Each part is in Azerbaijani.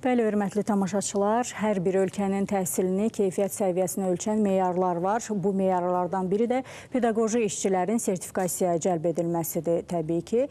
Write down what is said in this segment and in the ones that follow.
Bəli, hörmətli tamaşaçılar, hər bir ölkənin təhsilini, keyfiyyət səviyyəsini ölçən meyarlar var. Bu meyarlardan biri də pedaqoji işçilərin sertifikasiyaya cəlb edilməsidir. Təbii ki,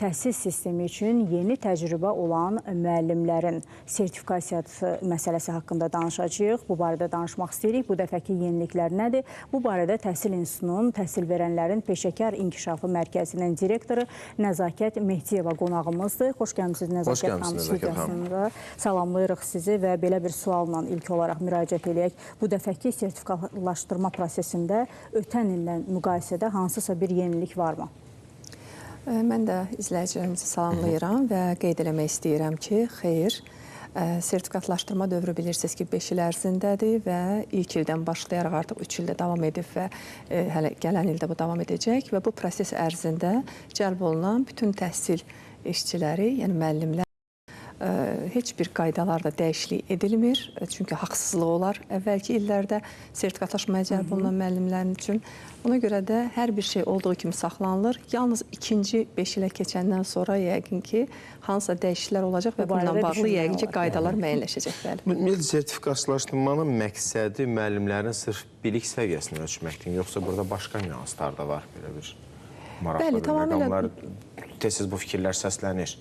təhsil sistemi üçün yeni təcrübə olan müəllimlərin sertifikasiyası məsələsi haqqında danışacağıq. Bu barədə danışmaq istəyirik. Bu dəfəki yeniliklər nədir? Bu barədə Təhsil İnstitutunun Təhsil Verənlərin Peşəkar İnkişafı Mərkəzinin direktoru Nəzakət Mehdiyeva qonağımızdır. Xoş gəlmişsiniz Nəzakət xanım studiyasında. Salamlayırıq sizi və belə bir sualla ilk olaraq müraciət edək. Bu dəfəki sertifikatlaşdırma prosesində ötən illə müqayisədə hansısa bir yenilik varmı? Mən də izləyicilərimizi salamlayıram və qeyd eləmək istəyirəm ki, xeyr, sertifikatlaşdırma dövrü bilirsiniz ki, 5 il ərzindədir və ilk ildən başlayaraq artıq 3 ildə davam edib və hələ gələn ildə bu davam edəcək və bu proses ərzində cəlb olunan bütün təhsil işçiləri, yəni müəllimlər, heç bir qaydalarda dəyişiklik edilmir. Çünki haqsızlıq olar əvvəlki illərdə sertifikatlaşmaya cəlb olunan müəllimlərin üçün. Ona görə də hər bir şey olduğu kimi saxlanılır. Yalnız ikinci 5 ilə keçəndən sonra yəqin ki, hansısa dəyişikliklər olacaq və bununla bağlı yəqin ki, qaydalar müəyyənləşəcək. Ümumiyyətlə, sertifikatlaşdırmanın məqsədi müəllimlərin sırf bilik səviyyəsini ölçməkdir, yoxsa burada başqa nüanslar da var, belə bir maraqlı bir məqamlar, tez-tez bu fikirlər səslənir.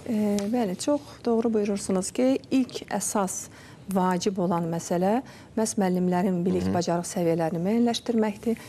Bəli, çox doğru buyurursunuz ki, ilk əsas vacib olan məsələ məhz müəllimlərin bilik, bacarıq səviyyələrini müəyyənləşdirməkdir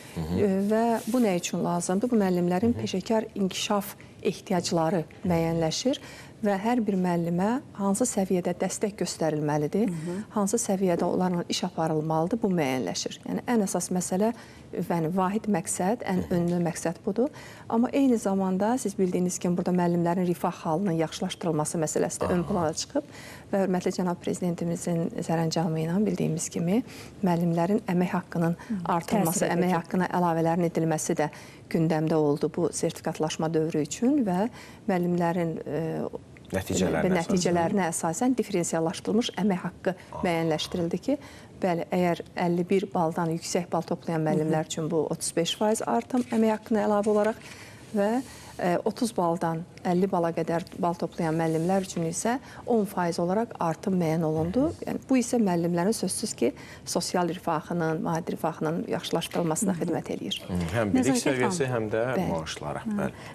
və bu nə üçün lazımdır? Bu müəllimlərin peşəkar inkişaf ehtiyacları müəyyənləşir və hər bir müəllimə hansı səviyyədə dəstək göstərilməlidir, hansı səviyyədə onlarla iş aparılmalıdır, bu müəyyənləşir. Yəni, ən əsas məsələ, yəni vahid məqsəd, ən önlü məqsəd budur. Amma eyni zamanda siz bildiyiniz kimi burada müəllimlərin rifah halının yaxşılaşdırılması məsələsi də ön plana çıxıb və hörmətli cənab prezidentimizin sərəncamı ilə bildiyimiz kimi müəllimlərin əmək haqqının artırılması, əmək haqqına əlavələrin edilməsi də gündəmdə oldu bu sertifikatlaşma dövrü üçün və müəllimlərin nəticələrinə əsasən diferensiallaşdırılmış əmək haqqı müəyyənləşdirildi ki, bəli, əgər 51 baldan yüksək bal toplayan müəllimlər üçün bu 35% artım əmək haqqına əlavə olaraq və 30 baldan 50 bala qədər bal toplayan müəllimlər üçün isə 10% olaraq artım müəyyən olundu. Yəni, bu isə müəllimlərin sözsüz ki, sosial rifahının, maddi rifahının yaxşılaşdırılmasına xidmət edir. Həm bilik səviyyəsi, həm də maaşlara.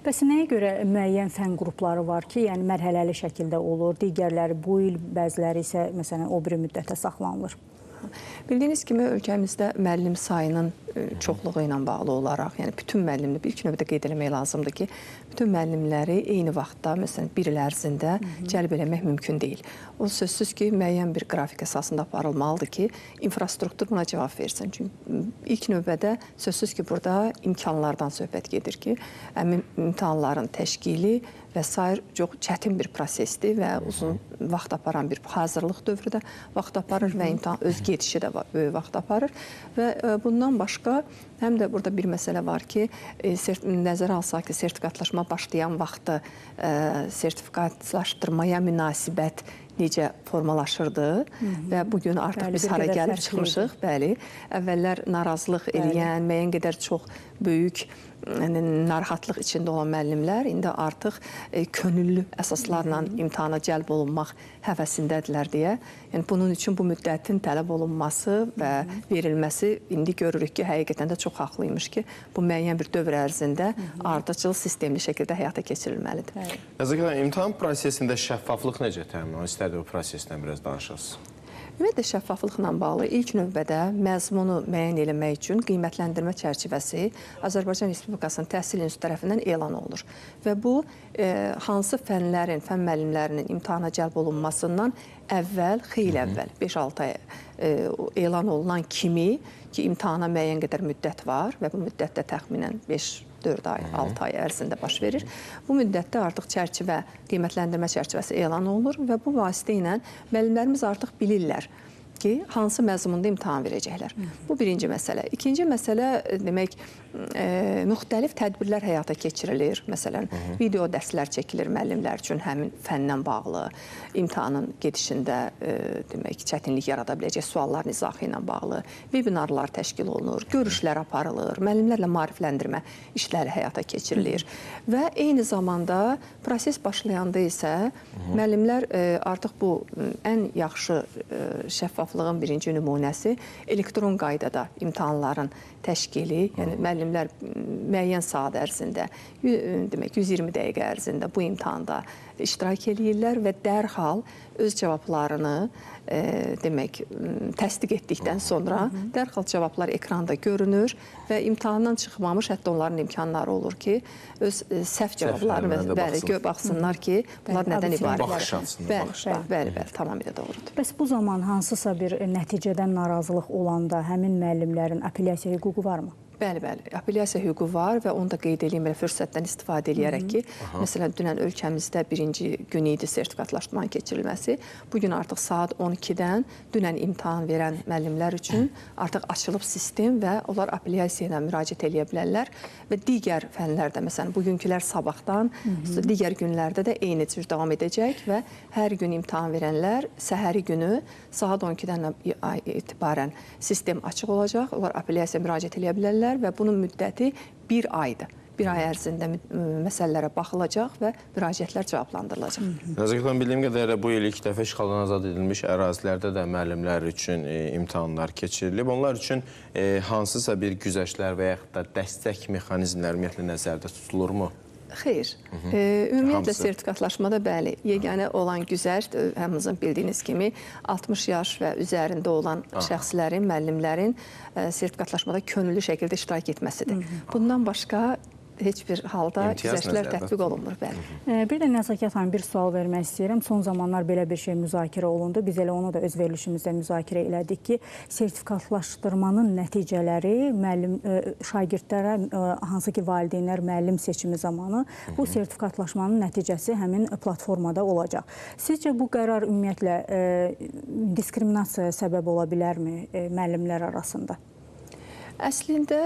Bəs nəyə görə müəyyən fən qrupları var ki, yəni mərhələli şəkildə olur, digərləri bu il, bəziləri isə məsələn o bir müddətə saxlanılır? Bildiyiniz kimi, ölkəmizdə müəllim sayının çoxluğu ilə bağlı olaraq, yəni bütün müəllimləri, bir iki növbədə qeyd eləmək lazımdır ki, bütün müəllimləri eyni vaxtda, məsələn, bir il ərzində cəlb eləmək mümkün deyil. O sözsüz ki, müəyyən bir qrafik əsasında aparılmalıdır ki, infrastruktur buna cavab versin. Çünki ilk növbədə sözsüz ki, burada imkanlardan söhbət gedir ki, imtahanların təşkili və sair çox çətin bir prosesdir və uzun vaxt aparan bir hazırlıq dövrü də vaxt aparır və imtahan öz gedişi də böyük vaxt aparır və bundan başqa həm də burada bir məsələ var ki, nəzərə alsaq ki, sertifikatlaşma başlayan vaxtı sertifikatlaşdırmaya münasibət necə formalaşırdı və bugün artıq biz hara gəlib çıxmışıq. Bəli, əvvəllər narazılıq eləyən, müəyyən qədər çox böyük narahatlıq içində olan müəllimlər indi artıq könüllü əsaslarla imtahana cəlb olunmaq həvəsindədirlər deyə. Yəni, bunun üçün bu müddətin tələb olunması və verilməsi indi görürük ki, həqiqətən də çox haqlıymış ki, bu müəyyən bir dövr ərzində ardıcıl sistemli şəkildə həyata keçirilməlidir. Nəzakət, imtahan prosesində şəffaflıq necə təmin olunur? İstərdim o prosesdən biraz danışasınız. Ümumiyyətlə, şəffaflıqla bağlı ilk növbədə məzmunu müəyyən eləmək üçün qiymətləndirmə çərçivəsi Azərbaycan Respublikasının Təhsil İnstitutu tərəfindən elan olunur. Və bu, hansı fənlərin, fən müəllimlərinin imtahana cəlb olunmasından əvvəl, xeyli əvvəl, 5-6 ay elan olunan kimi ki, imtahana müəyyən qədər müddət var və bu müddətdə təxminən 4 ay, 6 ay ərzində baş verir. Bu müddətdə artıq çərçivə, qiymətləndirmə çərçivəsi elan olunur və bu vasitə ilə müəllimlərimiz artıq bilirlər ki, hansı məzmunda imtahan verəcəklər. Bu birinci məsələ. İkinci məsələ, demək, müxtəlif tədbirlər həyata keçirilir. Məsələn, video dərslər çəkilir müəllimlər üçün həmin fəndən bağlı, imtahanın gedişində demək, çətinlik yarada biləcək sualların izahı ilə bağlı, webinarlar təşkil olunur, görüşlər aparılır, müəllimlərlə maarifləndirmə işləri həyata keçirilir və eyni zamanda proses başlayanda isə müəllimlər artıq bu ən yaxşı şəffaflığın birinci nümunəsi elektron qaydada imtahanların təşkili, yəni müəllimlər müəyyən saat ərzində, demək 120 dəqiqə ərzində bu imtahanda iştirak edirlər və dərhal öz cavablarını demək təsdiq etdikdən sonra dərhal cavablar ekranda görünür və imtahandan çıxmamış hətta onların imkanları olur ki, öz səhv cavablarını baxsınlar ki, bunlar nədən ibarətdir. Bəli, tamamilə doğrudur. Bəs bu zaman hansısa bir nəticədən narazılıq olanda həmin müəllimlərin apellyasiya hüququ varmı? Bəli, apellyasiya hüququ var və onu da qeyd edeyim, fürsətdən istifadə edərək ki, məsələn, dünən ölkəmizdə birinci gün idi sertifikatlaşdırmanın keçirilməsi. Bugün artıq saat 12-dən dünən imtahan verən müəllimlər üçün artıq açılıb sistem və onlar apellyasiya ilə müraciət edə bilərlər və digər fənlərdə, məsələn, bugünkülər sabahdan, digər günlərdə də eyni cür davam edəcək və hər gün imtahan verənlər səhəri günü saat 12-dən etibarən sistem açıq olacaq, onlar apellyasiya müraciət edə bilərlər və bunun müddəti 1 aydır. 1 ay ərzində məsələlərə baxılacaq və müraciətlər cavablandırılacaq. Nəzakət xanım, bildiyim qədərilə bu il ilk dəfə işğaldan azad edilmiş ərazilərdə də müəllimlər üçün imtahanlar keçirilib. Onlar üçün hansısa bir güzəştlər və yaxud da dəstək mexanizmləri ümumiyyətlə nəzərdə tutulurmu? Xeyr. Ümumiyyətlə sertifikatlaşmada bəli, yeganə olan güzəşt, hamımızın bildiyiniz kimi 60 yaş və üzərində olan şəxslərin, müəllimlərin sertifikatlaşmada könüllü şəkildə iştirak etməsidir. Bundan başqa heç bir halda güzəştlər tətbiq olunmur. Bir də Nəzakət xanım, bir sual vermək istəyirəm. Son zamanlar belə bir şey müzakirə olundu. Biz elə onu da öz verilişimizdə müzakirə elədik ki, sertifikatlaşdırmanın nəticələri şagirdlərə, hansı ki valideynlər müəllim seçimi zamanı bu sertifikatlaşmanın nəticəsi həmin platformada olacaq. Sizcə bu qərar ümumiyyətlə diskriminasiyaya səbəb ola bilərmi müəllimlər arasında? Əslində,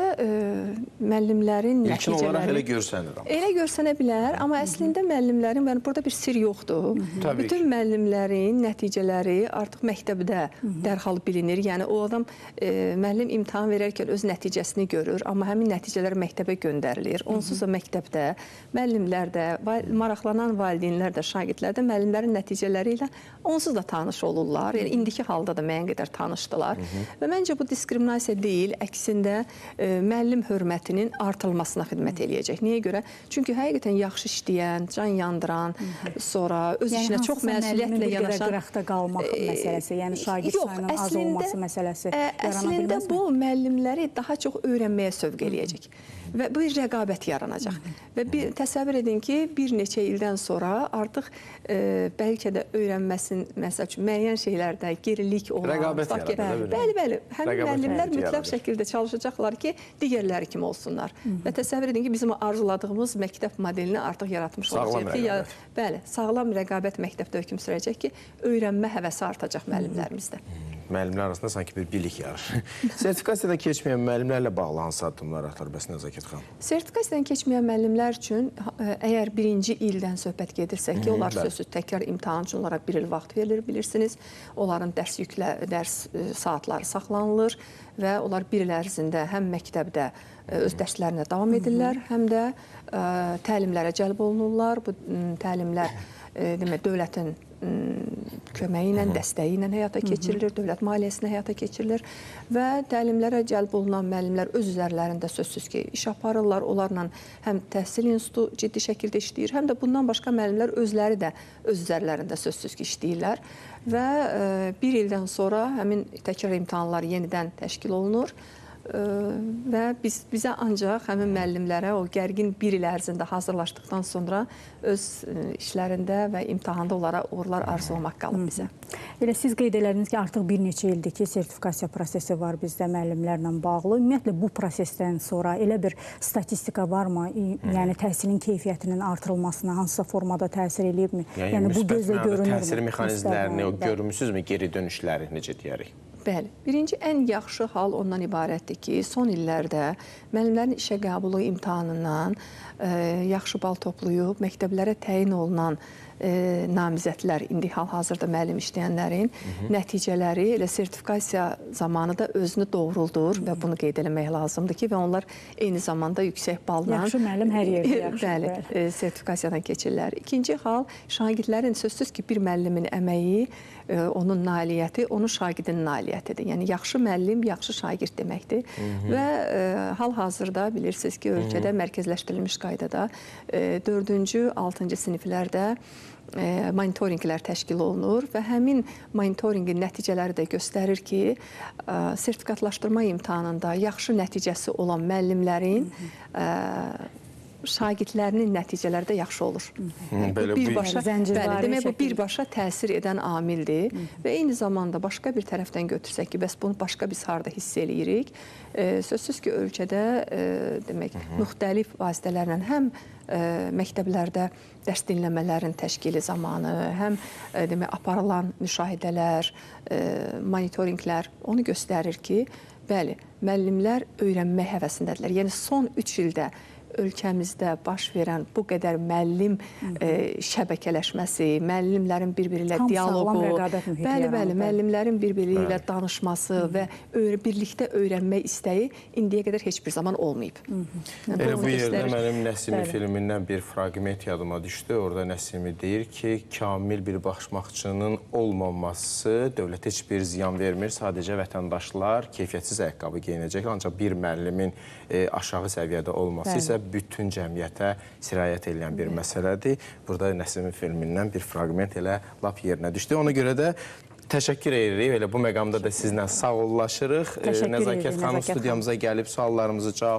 müəllimlərin nəticələri... İlkin olaraq elə görsənir. Elə görsənə bilər, amma əslində müəllimlərin, burada bir sir yoxdur. Bütün müəllimlərin nəticələri artıq məktəbdə dərhal bilinir. Yəni, o adam, müəllim imtahan verərkən öz nəticəsini görür, amma həmin nəticələr məktəbə göndərilir. Onsuz da məktəbdə müəllimlər də, maraqlanan valideynlər də, şagirdlər də müəllimlərin nəticələri ilə onsuz da tanış olurlar. Yəni, indiki halda da müəyyən qədər tanışdılar. Və məncə bu diskriminasiya deyil, əksində müəllim hörmətinin artılmasına xidmət eləyəcək. Niyə görə? Çünki həqiqətən yaxşı işləyən, can yandıran, sonra öz işinə çox məsuliyyətlə yanaşan... Yəni, hansısa müəllimin bir qədər qıraqda qalmaq məsələsi, yəni şagird sayının az olması məsələsi yarana bilməzmi? Əslində, bu müəllimləri daha çox öyrənməyə sövq eləyəcək və bu rəqabət yaranacaq. Və təsəvvür edin ki, bir neçə ildən sonra artıq bəlkə də öyrənməsin, məsəl üçün, müəyyən şeylərdə gerilik olan... Rəqabət yaradır. Bəli. Həmin müəllimlər mütləq şəkildə çalışacaqlar ki, digərləri kimi olsunlar. Və təsəvvür edin ki, bizim arzuladığımız məktəb modelini artıq yaratmış olacaq ki, bəli, sağlam rəqabət məktəbdə hökm sürəcək ki, öyrənmə həvəsi artacaq müəllimlərimizdə. Müəllimlər arasında sanki bir bilik yarır. Sertifikasiyadan keçməyən müəllimlərlə bağlı hansı addımlar atılır, bəs Nəzakət xanım? Sertifikasiyadan keçməyən müəllimlər üçün əgər birinci ildən söhbət gedirsək ki, onlar sözsüz təkrar imtahan üçün onlara 1 il vaxt verilir, bilirsiniz. Onların dərs saatları saxlanılır və onlar 1 il ərzində həm məktəbdə öz dərslərinə davam edirlər, həm də təlimlərə cəlb olunurlar. Bu təlimlər dövlətin köməyi ilə, dəstəyi ilə həyata keçirilir, dövlət maliyyəsinə həyata keçirilir və təlimlərə cəlb olunan müəllimlər öz üzərlərində sözsüz ki, iş aparırlar, onlarla həm təhsil institutu ciddi şəkildə işləyir, həm də bundan başqa müəllimlər özləri də öz üzərlərində sözsüz ki, işləyirlər və 1 ildən sonra həmin təkrar imtahanlar yenidən təşkil olunur və bizə ancaq həmin müəllimlərə o gərgin 1 il ərzində hazırlaşdıqdan sonra öz işlərində və imtahanda onlara uğurlar arzulamaq qalıb bizə. Elə siz qeyd elədiniz ki, artıq bir neçə ildir ki, sertifikasiya prosesi var bizdə müəllimlərlə bağlı. Ümumiyyətlə, bu prosesdən sonra elə bir statistika varmı? Yəni, təhsilin keyfiyyətinin artırılmasına hansısa formada təsir edibmi? Yəni bu gözlə görünürmü? Təsir mexanizmlərini görmüsünüzmü, geri dönüşləri necə deyərik? Bəli. Birinci, ən yaxşı hal ondan ibarətdir ki, son illərdə müəllimlərin işə qəbulu imtahanından yaxşı bal toplayıb, məktəblərə təyin olunan namizədlər, indi hal-hazırda müəllim işləyənlərin nəticələri elə sertifikasiya zamanı da özünü doğruldur və bunu qeyd eləmək lazımdır ki, və onlar eyni zamanda yüksək balla yaxşı müəllim hər yerdə yaxşı. Bəli, sertifikasiyadan keçirlər. İkinci hal, şagirdlərin sözsüz ki, bir müəllimin əməyi, onun nailiyyəti, onun şagirdinin nailiyyətidir. Yəni, yaxşı müəllim, yaxşı şagird deməkdir. Və hal-hazırda bilirsiniz ki, ölkədə mərkəzləşdirilmiş qaydada 4-cü, 6-cı siniflərdə monitorinqlər təşkil olunur və həmin monitorinqin nəticələri də göstərir ki, sertifikatlaşdırma imtahanında yaxşı nəticəsi olan müəllimlərin şagirdlərinin nəticələri də yaxşı olur. Demək, bu birbaşa təsir edən amildir və eyni zamanda başqa bir tərəfdən götürsək ki, bəs bunu başqa biz harada hiss eləyirik? Sözsüz ki, ölkədə demək, müxtəlif vasitələrlə həm məktəblərdə dərs dinləmələrin təşkili zamanı, həm demək, aparılan müşahidələr, monitorinqlər onu göstərir ki, bəli, müəllimlər öyrənmək həvəsindədirlər. Yəni, son 3 ildə ölkəmizdə baş verən bu qədər müəllim şəbəkələşməsi, müəllimlərin bir-biri ilə dialoqu, bəli, müəllimlərin bir-biri ilə danışması və birlikdə öyrənmək istəyi indiyə qədər heç bir zaman olmayıb. Elə bu yerdə mənim Nəsimi filmindən bir fraqment yadıma düşdü. Orada Nəsimi deyir ki, kamil bir başmaqçının olmaması dövlətə heç bir ziyan vermir. Sadəcə vətəndaşlar keyfiyyətsiz ayaqqabı geyinəcəklər. Ancaq bir müəllimin aşağı səviyyədə olması isə bütün cəmiyyətə sirayət edən bir məsələdir. Burada Nəsimin filmindən bir fraqment elə lap yerinə düşdü. Ona görə də təşəkkür edirik. Elə bu məqamda da sizlə sağollaşırıq. Nəzakət xanım studiyamıza gəlib suallarımızı cavab